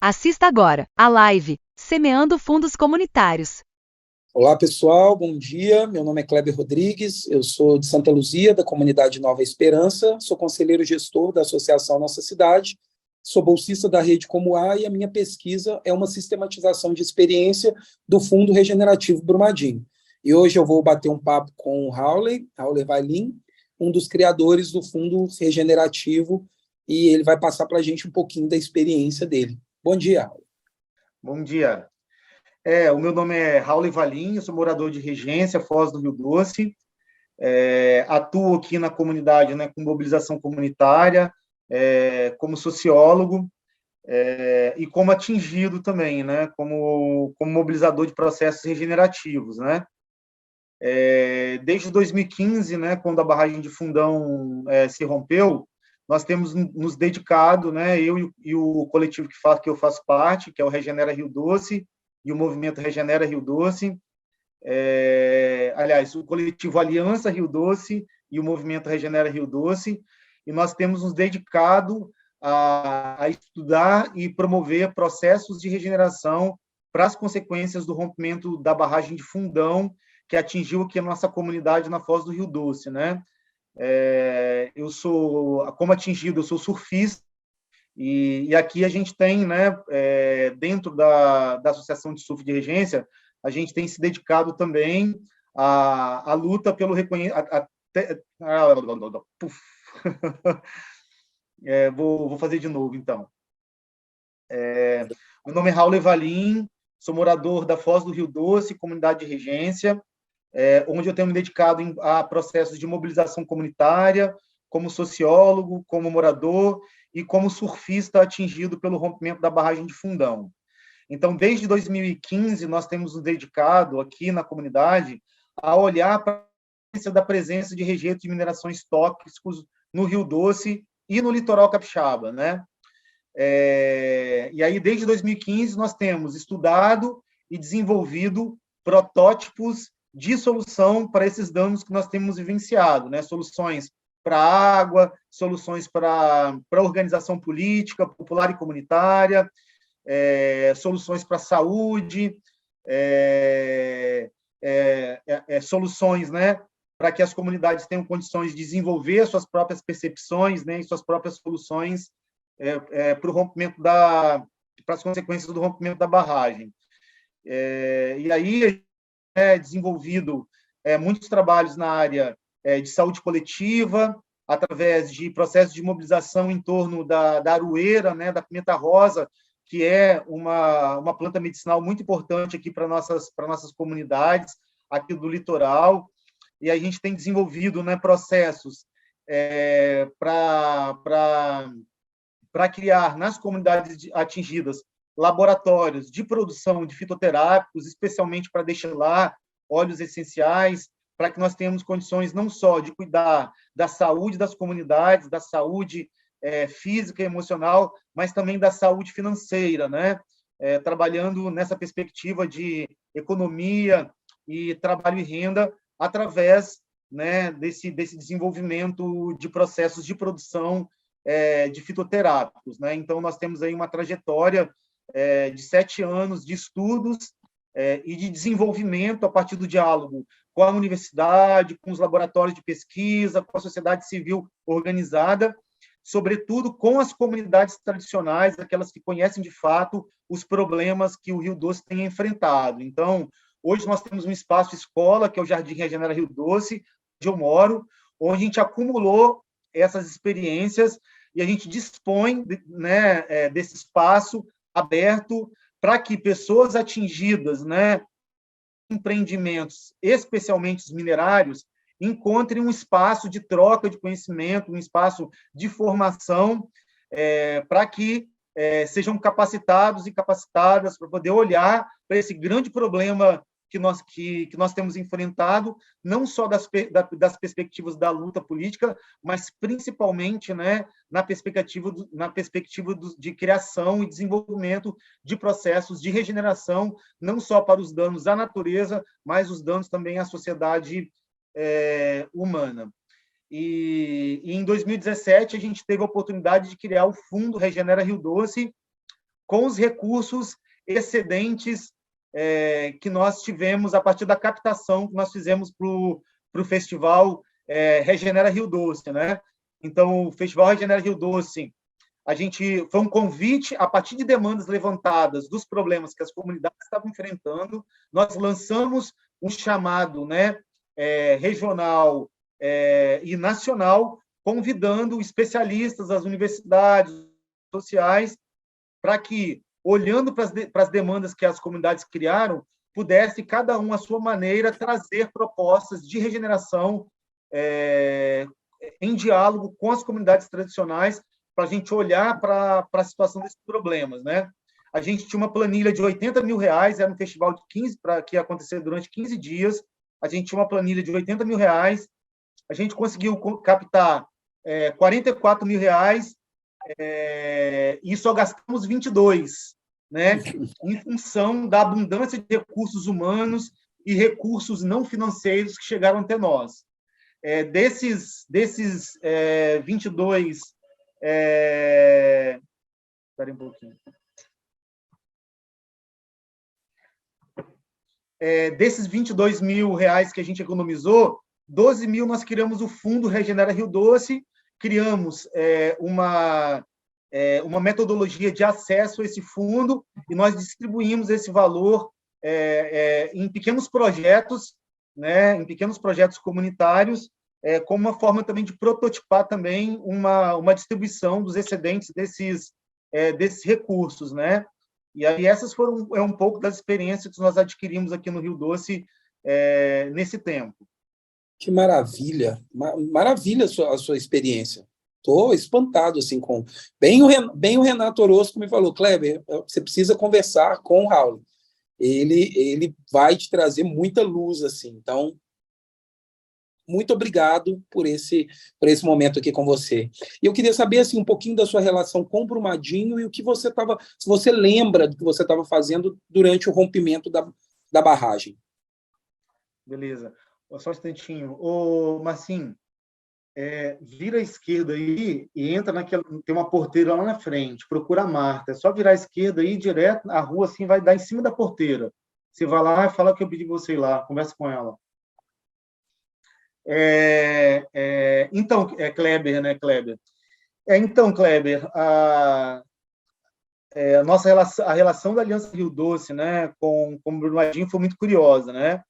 Assista agora a live Semeando Fundos Comunitários. Olá, pessoal, bom dia. Meu nome é Kleber Rodrigues, eu sou de Santa Luzia, da comunidade Nova Esperança, sou conselheiro gestor da Associação Nossa Cidade, sou bolsista da Rede Como A e a minha pesquisa é uma sistematização de experiência do Fundo Regenerativo Brumadinho. E hoje eu vou bater um papo com o Raul Valim, um dos criadores do Fundo Regenerativo, e ele vai passar para a gente um pouquinho da experiência dele. Bom dia, Raul. Bom dia. O meu nome é Raul Valim, eu sou morador de Regência, Foz do Rio Doce. Atuo aqui na comunidade, né, com mobilização comunitária, como sociólogo e como atingido também, né, como mobilizador de processos regenerativos, né. Desde 2015, né, quando a barragem de Fundão se rompeu, nós temos nos dedicado, né, eu e o coletivo que eu faço parte, que é o Regenera Rio Doce, e o movimento Regenera Rio Doce, aliás, o coletivo Aliança Rio Doce e o movimento Regenera Rio Doce, e nós temos nos dedicado a estudar e promover processos de regeneração para as consequências do rompimento da barragem de Fundão, que atingiu aqui a nossa comunidade na Foz do Rio Doce, né? Como atingido, eu sou surfista, e aqui a gente tem, né, dentro da Associação de Surf de Regência, a gente tem se dedicado também à luta pelo reconhecimento. Vou fazer de novo, então. Meu nome é Raul Valim, sou morador da Foz do Rio Doce, comunidade de Regência, onde eu tenho me dedicado a processos de mobilização comunitária, como sociólogo, como morador e como surfista atingido pelo rompimento da barragem de Fundão. Então, desde 2015, nós temos nos dedicado aqui na comunidade a olhar para a presença de rejeitos de minerações tóxicos no Rio Doce e no litoral capixaba, né? E aí, desde 2015, nós temos estudado e desenvolvido protótipos de solução para esses danos que nós temos vivenciado, né? Soluções para água, soluções para organização política, popular e comunitária, soluções para saúde, soluções, né, para que as comunidades tenham condições de desenvolver suas próprias percepções, né, e suas próprias soluções para o rompimento para as consequências do rompimento da barragem. E aí desenvolvido muitos trabalhos na área de saúde coletiva, através de processos de mobilização em torno da aroeira, né, da pimenta rosa, que é uma planta medicinal muito importante aqui para nossas comunidades, aqui do litoral. E a gente tem desenvolvido, né, processos para criar nas comunidades atingidas laboratórios de produção de fitoterápicos, especialmente para destilar óleos essenciais, para que nós tenhamos condições não só de cuidar da saúde das comunidades, da saúde física e emocional, mas também da saúde financeira, né? Trabalhando nessa perspectiva de economia e trabalho e renda através, né, desse desenvolvimento de processos de produção de fitoterápicos, né? Então, nós temos aí uma trajetória de 7 anos de estudos e de desenvolvimento a partir do diálogo com a universidade, com os laboratórios de pesquisa, com a sociedade civil organizada, sobretudo com as comunidades tradicionais, aquelas que conhecem de fato os problemas que o Rio Doce tem enfrentado. Então, hoje nós temos um espaço escola, que é o Jardim Regenera Rio Doce, onde eu moro, onde a gente acumulou essas experiências e a gente dispõe, né, desse espaço aberto para que pessoas atingidas, né, empreendimentos, especialmente os minerários, encontrem um espaço de troca de conhecimento, um espaço de formação, para que sejam capacitados e capacitadas para poder olhar para esse grande problema que nós temos enfrentado, não só das perspectivas da luta política, mas principalmente, né, na perspectiva de criação e desenvolvimento de processos de regeneração, não só para os danos à natureza, mas os danos também à sociedade humana. E em 2017, a gente teve a oportunidade de criar o Fundo Regenera Rio Doce, com os recursos excedentes que nós tivemos a partir da captação que nós fizemos para o festival Regenera Rio Doce, né? Então, o Festival Regenera Rio Doce, foi um convite a partir de demandas levantadas dos problemas que as comunidades estavam enfrentando. Nós lançamos um chamado, né, regional e nacional, convidando especialistas das universidades sociais para que, olhando para as demandas que as comunidades criaram, pudesse, cada um, à sua maneira, trazer propostas de regeneração em diálogo com as comunidades tradicionais, para a gente olhar para a situação desses problemas, né? A gente tinha uma planilha de R$80 mil, era um festival que ia acontecer durante 15 dias, a gente tinha uma planilha de R$80 mil, a gente conseguiu captar R$44 mil, e só gastamos 22, né? Em função da abundância de recursos humanos e recursos não financeiros que chegaram até nós. Desses 22... Espera um pouquinho. Desses R$22 mil que a gente economizou, 12 mil nós criamos o Fundo Regenera Rio Doce, criamos uma metodologia de acesso a esse fundo e nós distribuímos esse valor em pequenos projetos, né, em pequenos projetos comunitários, como uma forma também de prototipar também uma distribuição dos excedentes desses recursos, né? E aí essas foram um pouco das experiências que nós adquirimos aqui no Rio Doce nesse tempo. Que maravilha, maravilha a sua experiência. Estou espantado assim com bem o Renato Orozco me falou, Kleber, você precisa conversar com o Raul. Ele vai te trazer muita luz assim. Então, muito obrigado por esse momento aqui com você. E eu queria saber assim, um pouquinho da sua relação com o Brumadinho e o que se você lembra do que você estava fazendo durante o rompimento da barragem. Beleza. Só um instantinho. Ô, Marcinho, vira à esquerda aí e entra naquela... Tem uma porteira lá na frente, procura a Marta. É só virar à esquerda aí, direto, a rua assim, vai dar em cima da porteira. Você vai lá e fala que eu pedi você ir lá, conversa com ela. Então, Kleber, né, Kleber? Então, Kleber, a relação da Aliança Rio Doce, né, com o Brumadinho foi muito curiosa, né?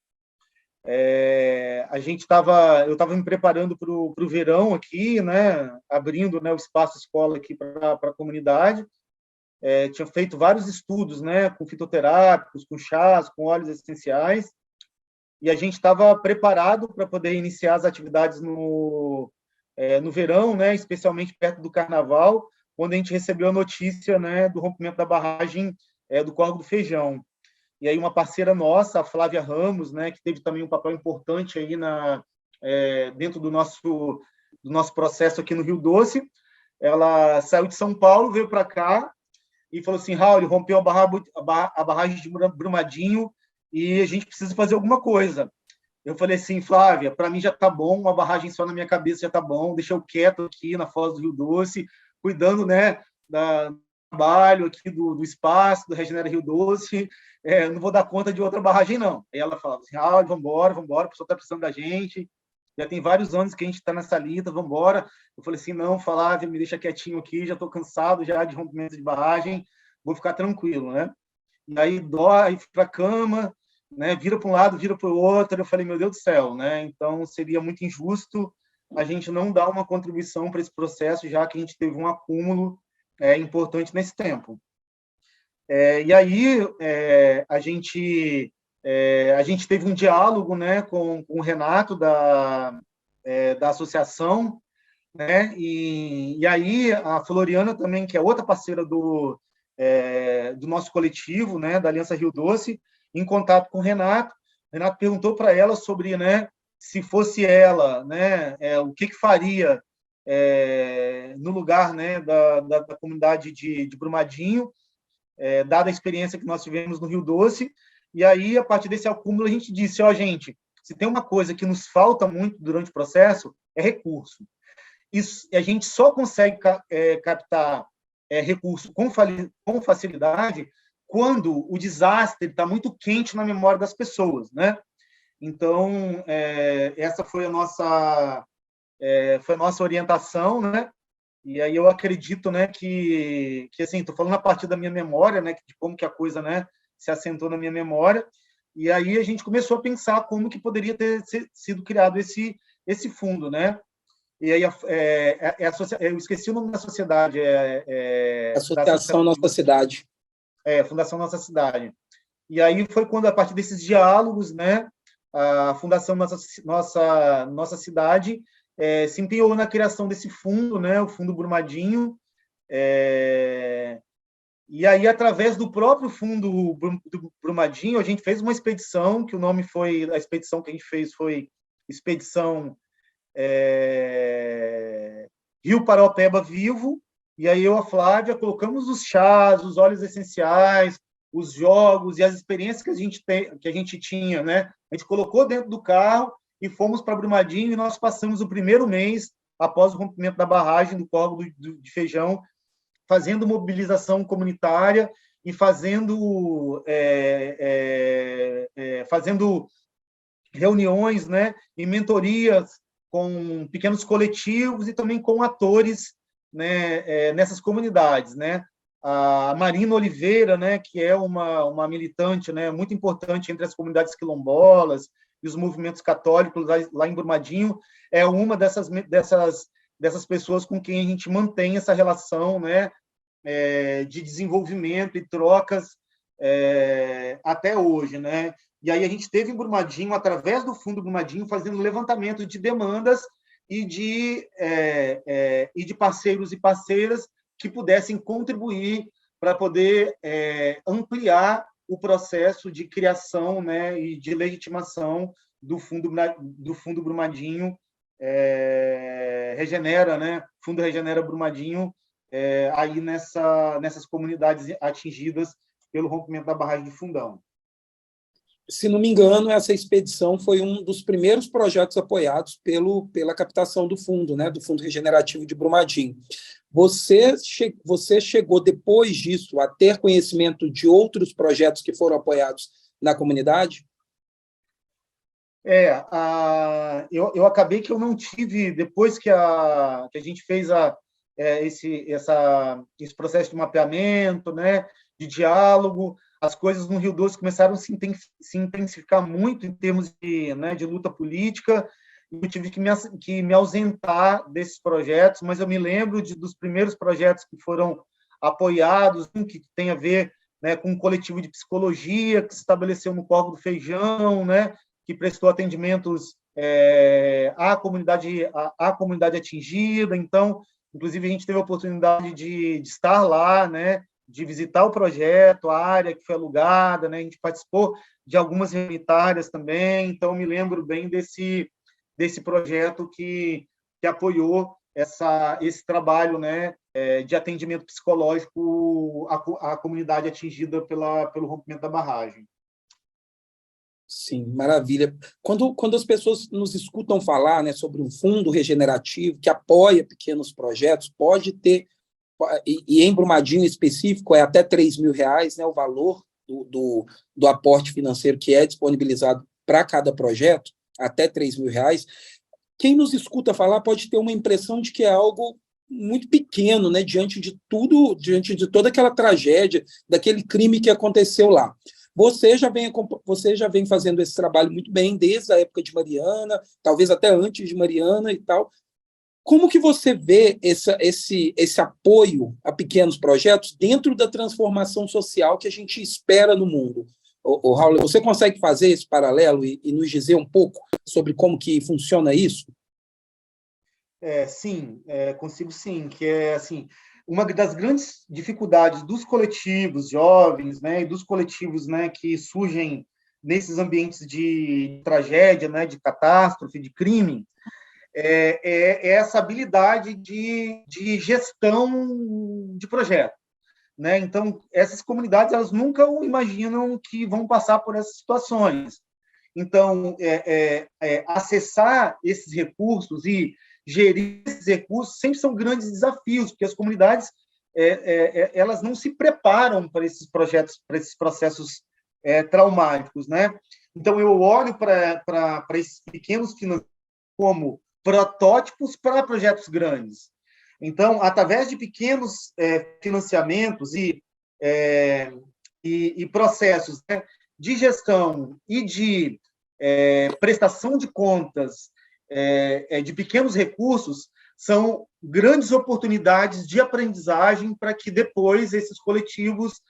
Eu estava me preparando para o verão aqui, né, abrindo, né, o espaço escola aqui para a comunidade. Tinha feito vários estudos, né, com fitoterápicos, com chás, com óleos essenciais, e a gente estava preparado para poder iniciar as atividades no verão, né, especialmente perto do Carnaval, quando a gente recebeu a notícia, né, do rompimento da barragem do Córrego do Feijão. E aí uma parceira nossa, a Flávia Ramos, né, que teve também um papel importante aí dentro do nosso processo aqui no Rio Doce, ela saiu de São Paulo, veio para cá e falou assim, Raul, rompeu a barragem de Brumadinho e a gente precisa fazer alguma coisa. Eu falei assim, Flávia, para mim já está bom, uma barragem só na minha cabeça já está bom, deixa eu quieto aqui na Foz do Rio Doce, cuidando, né, do trabalho aqui do espaço, do Regenera Rio Doce, não vou dar conta de outra barragem, não. Aí ela falava assim, vamos embora, o pessoal está precisando da gente, já tem vários anos que a gente está nessa lida, vamos embora. Eu falei assim, não, Flávia, me deixa quietinho aqui, já estou cansado já de rompimento de barragem, vou ficar tranquilo, né? E aí dói, fui para a cama, né, vira para um lado, vira para o outro, eu falei, meu Deus do céu, né? Então seria muito injusto a gente não dar uma contribuição para esse processo, já que a gente teve um acúmulo importante nesse tempo. E aí a gente teve um diálogo, né, com o Renato da associação, né, e aí a Floriana também, que é outra parceira do nosso coletivo, né, da Aliança Rio Doce, em contato com o Renato perguntou para ela sobre, né, se fosse ela, né, o que faria no lugar, né, da comunidade de Brumadinho, dada a experiência que nós tivemos no Rio Doce. E aí, a partir desse acúmulo, a gente disse, gente, se tem uma coisa que nos falta muito durante o processo, é recurso. Isso, a gente só consegue captar recurso com facilidade quando o desastre está muito quente na memória das pessoas, né? Então, essa foi a nossa orientação, né? E aí eu acredito, né, que assim, estou falando a partir da minha memória, né, de como que a coisa, né, se assentou na minha memória. E aí a gente começou a pensar como que poderia ter sido criado esse fundo, né? E aí eu esqueci o nome da sociedade, Associação Nossa Cidade. Fundação Nossa Cidade. E aí foi quando, a partir desses diálogos, né, a Fundação Nossa Cidade se empenhou na criação desse fundo, né, o Fundo Brumadinho, e aí, através do próprio Fundo do Brumadinho, a gente fez uma expedição, que o nome foi, a expedição que a gente fez foi Expedição Rio Paraopeba Vivo, e aí eu e a Flávia colocamos os chás, os óleos essenciais, os jogos e as experiências que a gente tinha, né? A gente colocou dentro do carro e fomos para Brumadinho, e nós passamos o primeiro mês, após o rompimento da barragem do córrego de Feijão, fazendo mobilização comunitária e fazendo reuniões, né, e mentorias com pequenos coletivos e também com atores, né, nessas comunidades, né? A Marina Oliveira, né, que é uma militante, né, muito importante entre as comunidades quilombolas e os movimentos católicos lá em Brumadinho, é uma dessas pessoas com quem a gente mantém essa relação, né, de desenvolvimento e trocas até hoje, né? E aí a gente teve em Brumadinho, através do Fundo Brumadinho, fazendo levantamento de demandas e de parceiros e parceiras que pudessem contribuir para poder ampliar o processo de criação, né, e de legitimação do Fundo Brumadinho Regenera, né? Fundo Regenera Brumadinho, aí nessas comunidades atingidas pelo rompimento da barragem de Fundão. Se não me engano, essa expedição foi um dos primeiros projetos apoiados pela captação do fundo, né, do Fundo Regenerativo de Brumadinho. Você chegou, depois disso, a ter conhecimento de outros projetos que foram apoiados na comunidade? Eu acabei que eu não tive, depois que a gente fez esse processo de mapeamento, né, de diálogo, as coisas no Rio Doce começaram a se intensificar muito em termos de luta política, e eu tive que me ausentar desses projetos, mas eu me lembro dos primeiros projetos que foram apoiados, que tem a ver, né, com um coletivo de psicologia que se estabeleceu no Córrego do Feijão, né, que prestou atendimentos à comunidade atingida. Então, inclusive, a gente teve a oportunidade de estar lá, né, de visitar o projeto, a área que foi alugada, né? A gente participou de algumas reunitárias também, então me lembro bem desse projeto que apoiou esse trabalho, né, de atendimento psicológico à comunidade atingida pelo rompimento da barragem. Sim, maravilha. Quando as pessoas nos escutam falar, né, sobre um fundo regenerativo que apoia pequenos projetos, pode ter, e em Brumadinho específico, é até R$3.000, né, o valor do aporte financeiro que é disponibilizado para cada projeto, até R$3.000. Quem nos escuta falar pode ter uma impressão de que é algo muito pequeno, né, diante de toda aquela tragédia, daquele crime que aconteceu lá. Você já vem fazendo esse trabalho muito bem desde a época de Mariana, talvez até antes de Mariana e tal. Como que você vê esse apoio a pequenos projetos dentro da transformação social que a gente espera no mundo? Raul, você consegue fazer esse paralelo e nos dizer um pouco sobre como que funciona isso? Sim, consigo sim, que é assim, uma das grandes dificuldades dos coletivos jovens, né, e dos coletivos, né, que surgem nesses ambientes de tragédia, né, de catástrofe, de crime, é essa habilidade de gestão de projeto, né? Então, essas comunidades, elas nunca imaginam que vão passar por essas situações. Então, acessar esses recursos e gerir esses recursos sempre são grandes desafios, porque as comunidades, elas não se preparam para esses projetos, para esses processos traumáticos, né? Então, eu olho para esses pequenos financiamentos como protótipos para projetos grandes. Então, através de pequenos financiamentos e processos, né, de gestão e de prestação de contas de pequenos recursos, são grandes oportunidades de aprendizagem para que depois esses coletivos,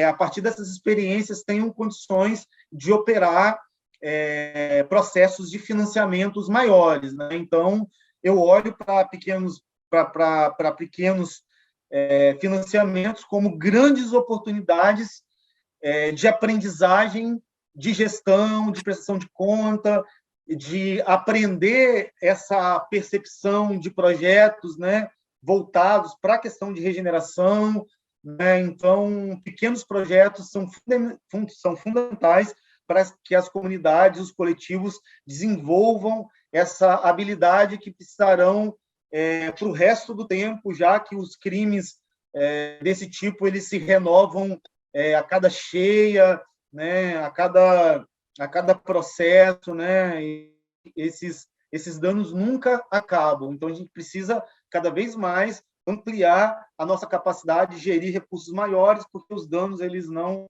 a partir dessas experiências, tenham condições de operar processos de financiamentos maiores, né? Então, eu olho para pequenos financiamentos como grandes oportunidades de aprendizagem, de gestão, de prestação de conta, de aprender essa percepção de projetos, né, voltados para a questão de regeneração, né? Então, pequenos projetos são fundamentais para que as comunidades, os coletivos desenvolvam essa habilidade que precisarão para o resto do tempo, já que os crimes desse tipo eles se renovam a cada cheia, né, a cada processo, né, e esses danos nunca acabam. Então, a gente precisa, cada vez mais, ampliar a nossa capacidade de gerir recursos maiores, porque os danos eles não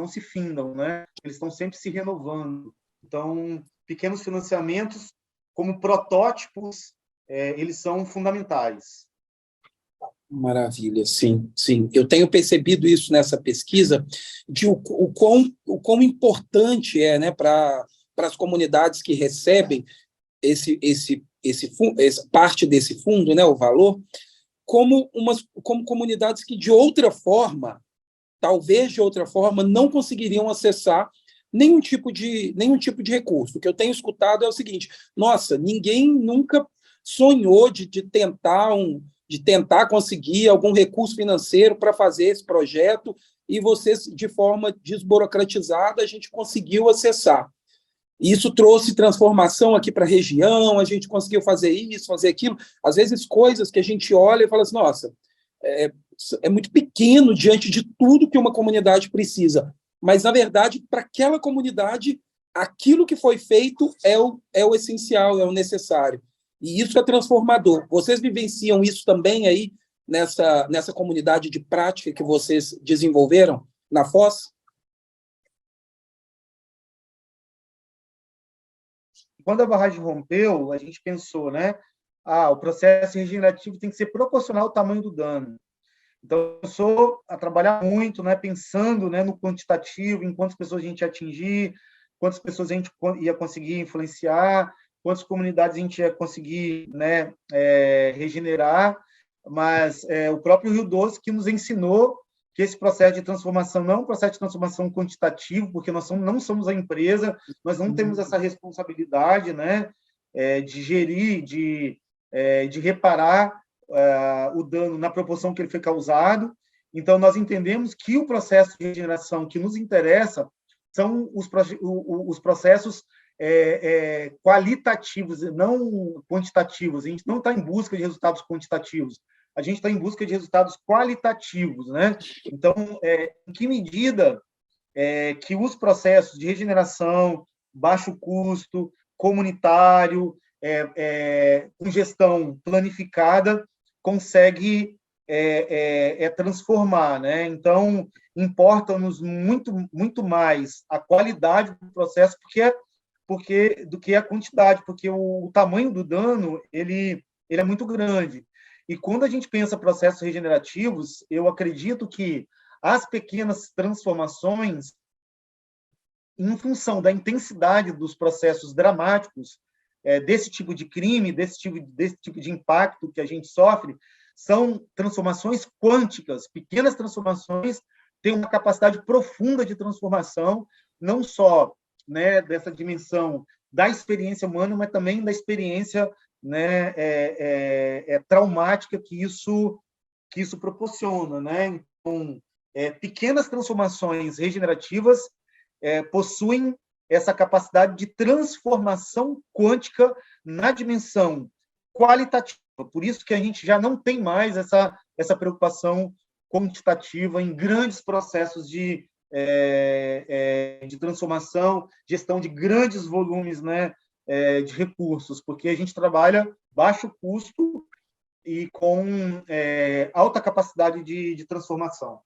se findam, né? Eles estão sempre se renovando. Então, pequenos financiamentos, como protótipos, eles são fundamentais. Maravilha, sim, sim. Eu tenho percebido isso nessa pesquisa, de o quão importante é, né, para as comunidades que recebem essa parte desse fundo, né, o valor, como comunidades que, talvez de outra forma, não conseguiriam acessar nenhum tipo de recurso. O que eu tenho escutado é o seguinte: nossa, ninguém nunca sonhou de tentar conseguir algum recurso financeiro para fazer esse projeto, e vocês, de forma desburocratizada, a gente conseguiu acessar. E isso trouxe transformação aqui para a região, a gente conseguiu fazer isso, fazer aquilo. Às vezes, coisas que a gente olha e fala assim, nossa, é muito pequeno diante de tudo que uma comunidade precisa. Mas, na verdade, para aquela comunidade, aquilo que foi feito é o essencial, é o necessário. E isso é transformador. Vocês vivenciam isso também aí nessa comunidade de prática que vocês desenvolveram na Foz? Quando a barragem rompeu, a gente pensou, né? O processo regenerativo tem que ser proporcional ao tamanho do dano. Então, começou a trabalhar muito, né, pensando, né, no quantitativo, em quantas pessoas a gente ia atingir, quantas pessoas a gente ia conseguir influenciar, quantas comunidades a gente ia conseguir, né, regenerar, mas o próprio Rio Doce que nos ensinou que esse processo de transformação não é um processo de transformação quantitativo, porque nós não somos a empresa, nós não temos essa responsabilidade, né, de gerir, de reparar o dano na proporção que ele foi causado. Então, nós entendemos que o processo de regeneração que nos interessa são os processos qualitativos, não quantitativos. A gente não está em busca de resultados quantitativos, a gente está em busca de resultados qualitativos, né? Então, em que medida que os processos de regeneração, baixo custo, comunitário, com gestão planificada, consegue transformar, né? Então, importa-nos muito mais a qualidade do processo do que a quantidade, porque o tamanho do dano ele é muito grande. E quando a gente pensa processos regenerativos, eu acredito que as pequenas transformações, em função da intensidade dos processos dramáticos desse tipo de crime, desse tipo de impacto que a gente sofre, são transformações quânticas. Pequenas transformações têm uma capacidade profunda de transformação, não só, né, dessa dimensão da experiência humana, mas também da experiência, né, traumática que isso proporciona, né? Então, pequenas transformações regenerativas possuem essa capacidade de transformação quântica na dimensão qualitativa. Por isso que a gente já não tem mais essa essa preocupação quantitativa em grandes processos de transformação, gestão de grandes volumes, né, de recursos, porque a gente trabalha baixo custo e com alta capacidade de transformação.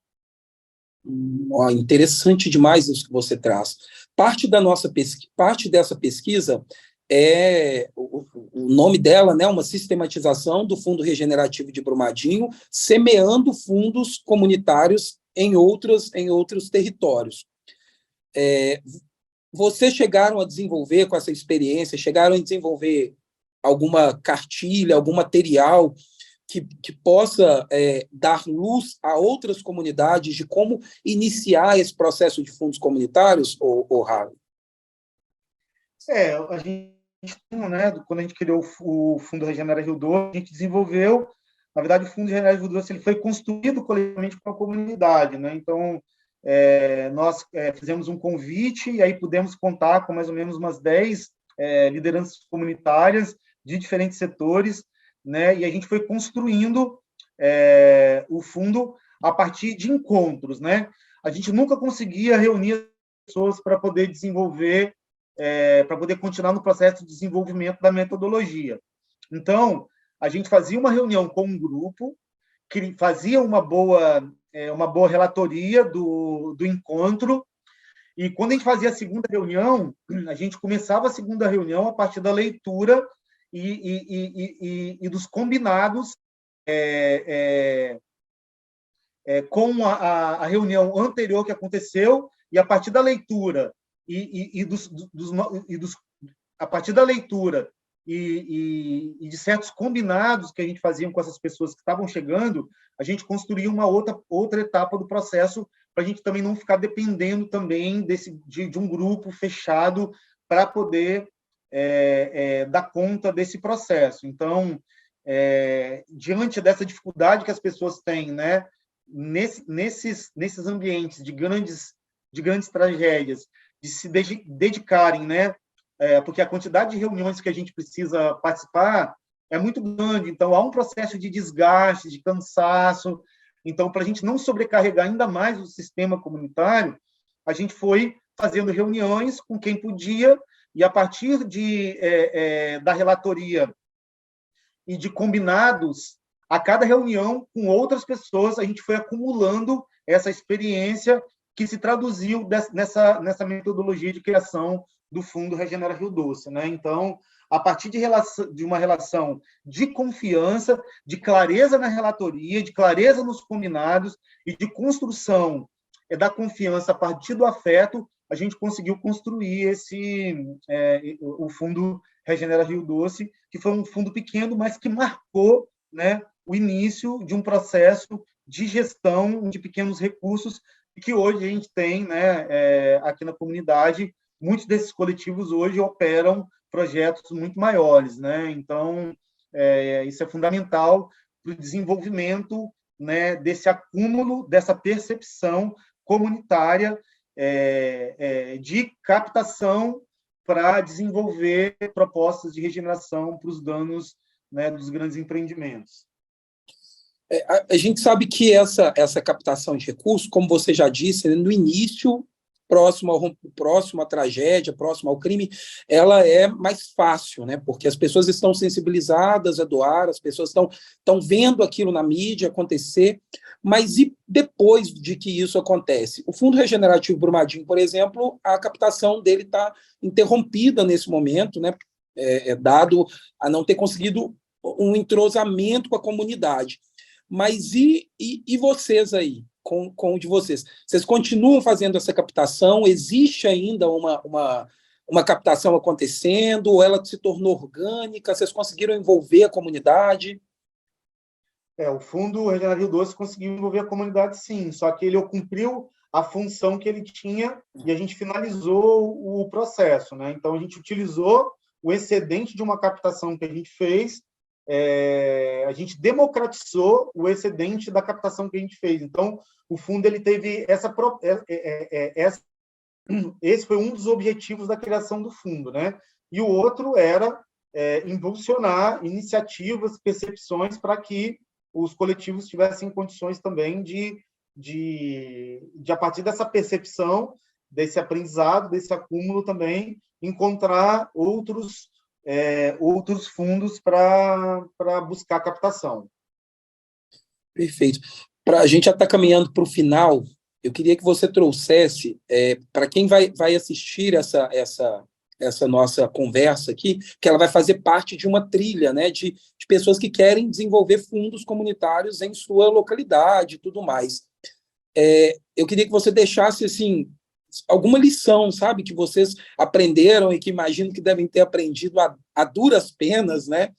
Interessante demais isso que você traz. Parte dessa pesquisa o nome dela, né, uma sistematização do Fundo Regenerativo de Brumadinho, semeando fundos comunitários em outros territórios. Vocês chegaram a desenvolver, com essa experiência, chegaram a desenvolver alguma cartilha, algum material que possa dar luz a outras comunidades de como iniciar esse processo de fundos comunitários, Ravi? A gente, né, quando a gente criou o Fundo Regenera Rio Doce, a gente desenvolveu, na verdade, o Fundo Regenera Rio Doce ele foi construído coletivamente com a comunidade, né? Então, nós fizemos um convite e aí pudemos contar com mais ou menos umas 10 lideranças comunitárias de diferentes setores, né? E a gente foi construindo o fundo a partir de encontros, né? A gente nunca conseguia reunir as pessoas para poder desenvolver, para poder continuar no processo de desenvolvimento da metodologia. Então, a gente fazia uma reunião com um grupo, que fazia uma boa relatoria do encontro, e quando a gente fazia a segunda reunião, a gente começava a segunda reunião a partir da leitura e dos combinados com a reunião anterior que aconteceu, e a partir da leitura a partir da leitura e de certos combinados que a gente fazia com essas pessoas que estavam chegando, a gente construía uma outra etapa do processo, para a gente também não ficar dependendo também de um grupo fechado para poder dar conta desse processo. Então, diante dessa dificuldade que as pessoas têm, né, nesses ambientes de grandes tragédias, de se dedicarem, né, porque a quantidade de reuniões que a gente precisa participar é muito grande, então há um processo de desgaste, de cansaço. Então, para a gente não sobrecarregar ainda mais o sistema comunitário, a gente foi fazendo reuniões com quem podia, e a partir da relatoria e de combinados, a cada reunião com outras pessoas, a gente foi acumulando essa experiência que se traduziu nessa metodologia de criação do Fundo Regenera Rio Doce, né? Então, a partir de uma relação de confiança, de clareza na relatoria, de clareza nos combinados e de construção da confiança a partir do afeto, a gente conseguiu construir o Fundo Regenera Rio Doce, que foi um fundo pequeno, mas que marcou, né, o início de um processo de gestão de pequenos recursos, que hoje a gente tem, né, aqui na comunidade. Muitos desses coletivos hoje operam projetos muito maiores, né? Então, isso é fundamental para o desenvolvimento, né, desse acúmulo, dessa percepção comunitária de captação para desenvolver propostas de regeneração para os danos, né, dos grandes empreendimentos. A gente sabe que essa captação de recursos, como você já disse, no início, próximo à tragédia, próximo ao crime, ela é mais fácil, né? Porque as pessoas estão sensibilizadas a doar, as pessoas estão vendo aquilo na mídia acontecer, mas e depois de que isso acontece? O Fundo Regenerativo Brumadinho, por exemplo, a captação dele está interrompida nesse momento, né? Dado a não ter conseguido um entrosamento com a comunidade. Mas e vocês aí? Com o de vocês. Vocês continuam fazendo essa captação? Existe ainda uma captação acontecendo? Ou ela se tornou orgânica? Vocês conseguiram envolver a comunidade? O Fundo Regenera Rio Doce conseguiu envolver a comunidade, sim, só que ele cumpriu a função que ele tinha e a gente finalizou o processo, né? Então, a gente utilizou o excedente de uma captação que a gente fez, a gente democratizou o excedente da captação que a gente fez. Então, o fundo ele teve esse foi um dos objetivos da criação do fundo, né? E o outro era impulsionar iniciativas, percepções para que os coletivos tivessem condições também a partir dessa percepção, desse aprendizado, desse acúmulo também, encontrar outros fundos para buscar captação. Perfeito. A gente já está caminhando para o final, eu queria que você trouxesse, para quem vai assistir essa nossa conversa aqui, que ela vai fazer parte de uma trilha, né, de pessoas que querem desenvolver fundos comunitários em sua localidade e tudo mais. Eu queria que você deixasse assim, alguma lição, sabe, que vocês aprenderam e que imagino que devem ter aprendido a duras penas, né,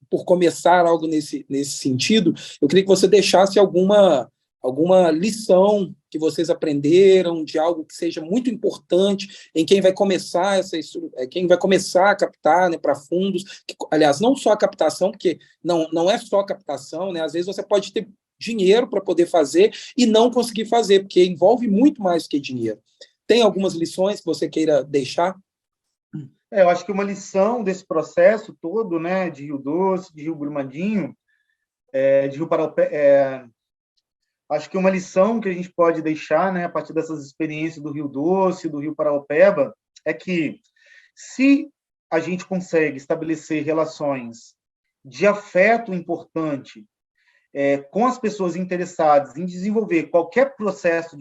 por começar algo nesse sentido. Eu queria que você deixasse alguma lição que vocês aprenderam de algo que seja muito importante em quem vai começar a captar, né, para fundos, aliás, não só a captação, porque não é só a captação, né, às vezes você pode ter dinheiro para poder fazer e não conseguir fazer, porque envolve muito mais que dinheiro. Tem algumas lições que você queira deixar? Eu acho que uma lição desse processo todo, né, de Rio Doce, de Rio Brumadinho, de Rio Paraupeba, acho que uma lição que a gente pode deixar, né, a partir dessas experiências do Rio Doce, do Rio Paraupeba, é que se a gente consegue estabelecer relações de afeto importante com as pessoas interessadas em desenvolver qualquer processo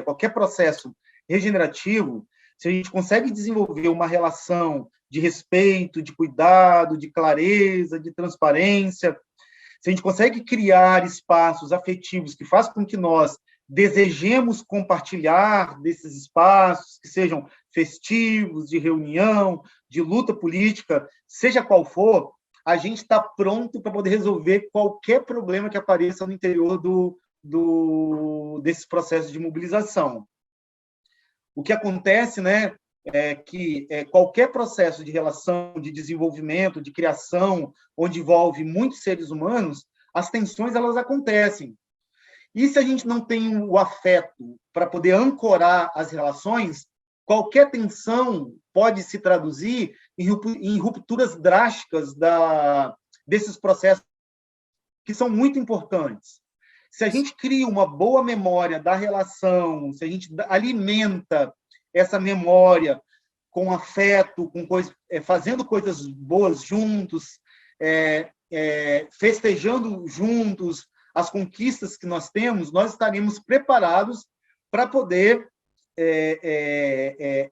qualquer processo regenerativo, se a gente consegue desenvolver uma relação de respeito, de cuidado, de clareza, de transparência, se a gente consegue criar espaços afetivos que façam com que nós desejemos compartilhar desses espaços, que sejam festivos, de reunião, de luta política, seja qual for, a gente está pronto para poder resolver qualquer problema que apareça no interior desses processos de mobilização. O que acontece, né, é que qualquer processo de relação, de desenvolvimento, de criação, onde envolve muitos seres humanos, as tensões elas acontecem. E se a gente não tem o afeto para poder ancorar as relações, qualquer tensão pode se traduzir em rupturas drásticas desses processos que são muito importantes. Se a gente cria uma boa memória da relação, se a gente alimenta essa memória com afeto, fazendo coisas boas juntos, festejando juntos as conquistas que nós temos, nós estaremos preparados para poder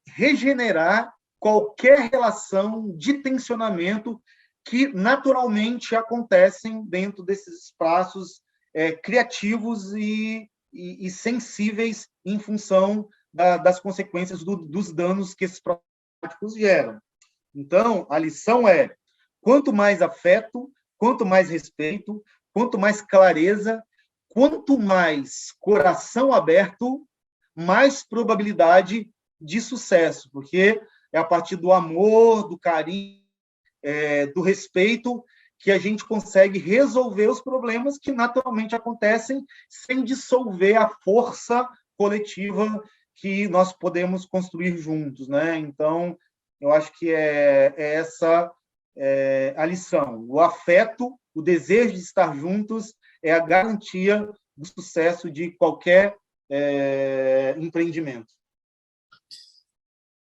regenerar qualquer relação de tensionamento que naturalmente acontecem dentro desses espaços criativos e sensíveis em função das consequências dos danos que esses práticos geram. Então, a lição é: quanto mais afeto, quanto mais respeito, quanto mais clareza, quanto mais coração aberto, mais probabilidade de sucesso, porque é a partir do amor, do carinho, do respeito, que a gente consegue resolver os problemas que naturalmente acontecem sem dissolver a força coletiva que nós podemos construir juntos, né? Então, eu acho que essa a lição. O afeto, o desejo de estar juntos é a garantia do sucesso de qualquer empreendimento.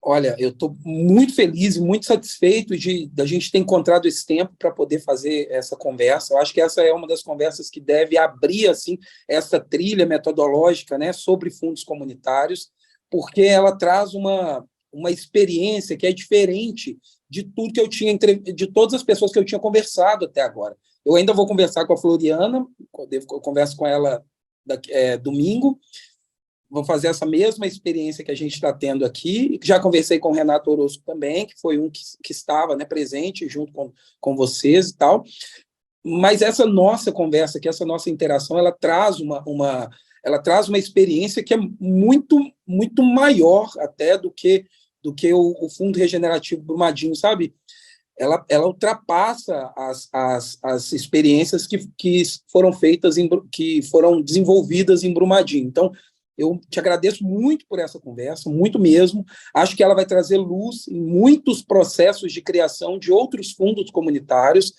Olha, eu estou muito feliz e muito satisfeito da gente ter encontrado esse tempo para poder fazer essa conversa. Eu acho que essa é uma das conversas que deve abrir assim, essa trilha metodológica, né, sobre fundos comunitários, porque ela traz uma experiência que é diferente de tudo que eu tinha, de todas as pessoas que eu tinha conversado até agora. Eu ainda vou conversar com a Floriana, eu converso com ela domingo, vou fazer essa mesma experiência que a gente está tendo aqui. Já conversei com o Renato Orozco também, que foi um que estava, né, presente junto com vocês e tal. Mas essa nossa conversa aqui, essa nossa interação, ela traz uma experiência que é muito, muito maior até do que o Fundo Regenerativo Brumadinho, sabe? Ela ultrapassa as experiências que foram feitas, que foram desenvolvidas em Brumadinho. Então, eu te agradeço muito por essa conversa, muito mesmo. Acho que ela vai trazer luz em muitos processos de criação de outros fundos comunitários.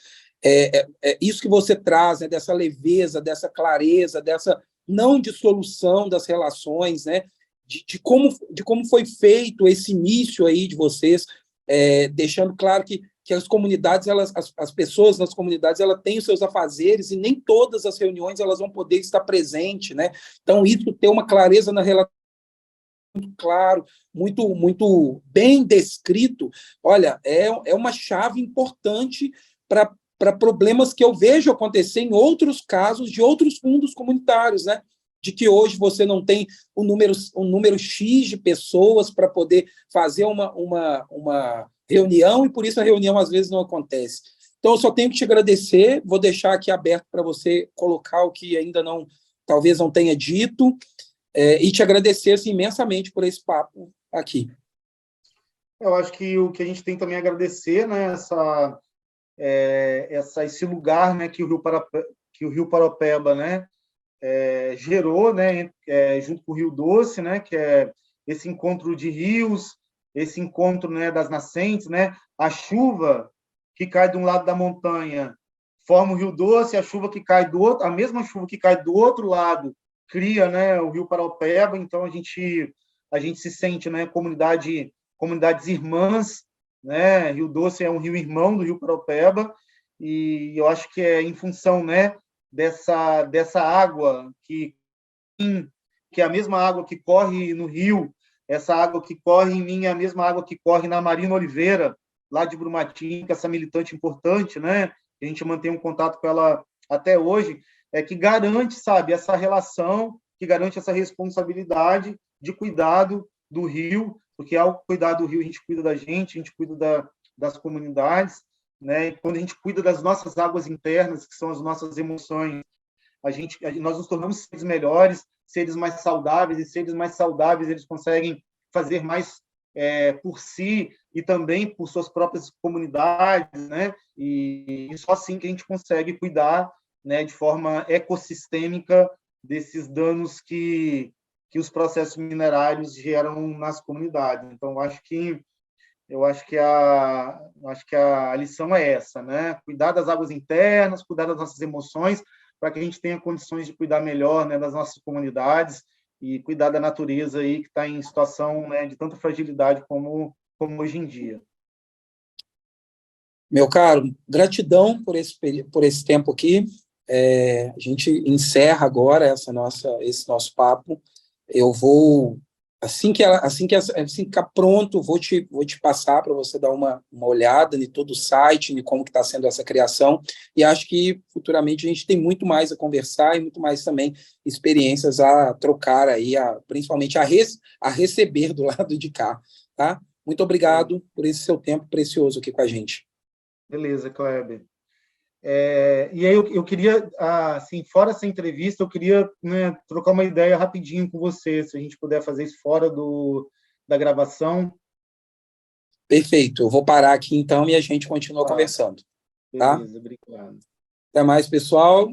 isso que você traz, né, dessa leveza, dessa clareza, dessa não dissolução das relações, né, de como foi feito esse início aí de vocês, deixando claro que as comunidades, as pessoas nas comunidades, elas têm os seus afazeres e nem todas as reuniões elas vão poder estar presentes, né? Então, isso ter uma clareza na relação muito claro, muito bem descrito, olha, é uma chave importante para problemas que eu vejo acontecer em outros casos de outros fundos comunitários, né? De que hoje você não tem um número X de pessoas para poder fazer uma reunião, e por isso a reunião às vezes não acontece. Então, eu só tenho que te agradecer, vou deixar aqui aberto para você colocar o que ainda não, talvez não tenha dito, e te agradecer assim, imensamente por esse papo aqui. Eu acho que o que a gente tem também a agradecer, né, esse lugar, né, que o Rio Paropeba, né, gerou, né, junto com o Rio Doce, né, que é esse encontro de rios, esse encontro, né, das nascentes, né, a chuva que cai de um lado da montanha forma o Rio Doce, a chuva que cai do outro, a mesma chuva que cai do outro lado cria, né, o Rio Paropeba. Então a gente se sente, né, comunidades irmãs, né? Rio Doce é um rio irmão do Rio Paropeba, e eu acho que é em função, né, dessa água que é a mesma água que corre no rio, essa água que corre em mim é a mesma água que corre na Marina Oliveira, lá de Brumadinho, que é essa militante importante, né? A gente mantém um contato com ela até hoje, que garante, sabe, essa relação, que garante essa responsabilidade de cuidado do rio, porque ao cuidar do rio a gente cuida da gente, a gente cuida das comunidades, né? E quando a gente cuida das nossas águas internas, que são as nossas emoções, nós nos tornamos seres melhores, seres mais saudáveis, e seres mais saudáveis eles conseguem fazer mais por si e também por suas próprias comunidades, né? E só assim que a gente consegue cuidar, né, de forma ecossistêmica desses danos que os processos minerários geram nas comunidades. Então, eu acho que a lição é essa, né? Cuidar das águas internas, cuidar das nossas emoções, para que a gente tenha condições de cuidar melhor, né, das nossas comunidades e cuidar da natureza aí que está em situação, né, de tanta fragilidade como hoje em dia. Meu caro, gratidão por esse tempo aqui. A gente encerra agora esse nosso papo. Eu vou, assim que ficar pronto, vou te passar para você dar uma olhada em todo o site, em como que está sendo essa criação, e acho que futuramente a gente tem muito mais a conversar e muito mais também experiências a trocar aí, principalmente a receber do lado de cá, tá? Muito obrigado por esse seu tempo precioso aqui com a gente. Beleza, Kleber. E aí eu queria, assim, fora essa entrevista, eu queria, né, trocar uma ideia rapidinho com você, se a gente puder fazer isso fora da gravação. Perfeito, eu vou parar aqui então e a gente continua conversando. Tá? Beleza, obrigado. Até mais, pessoal.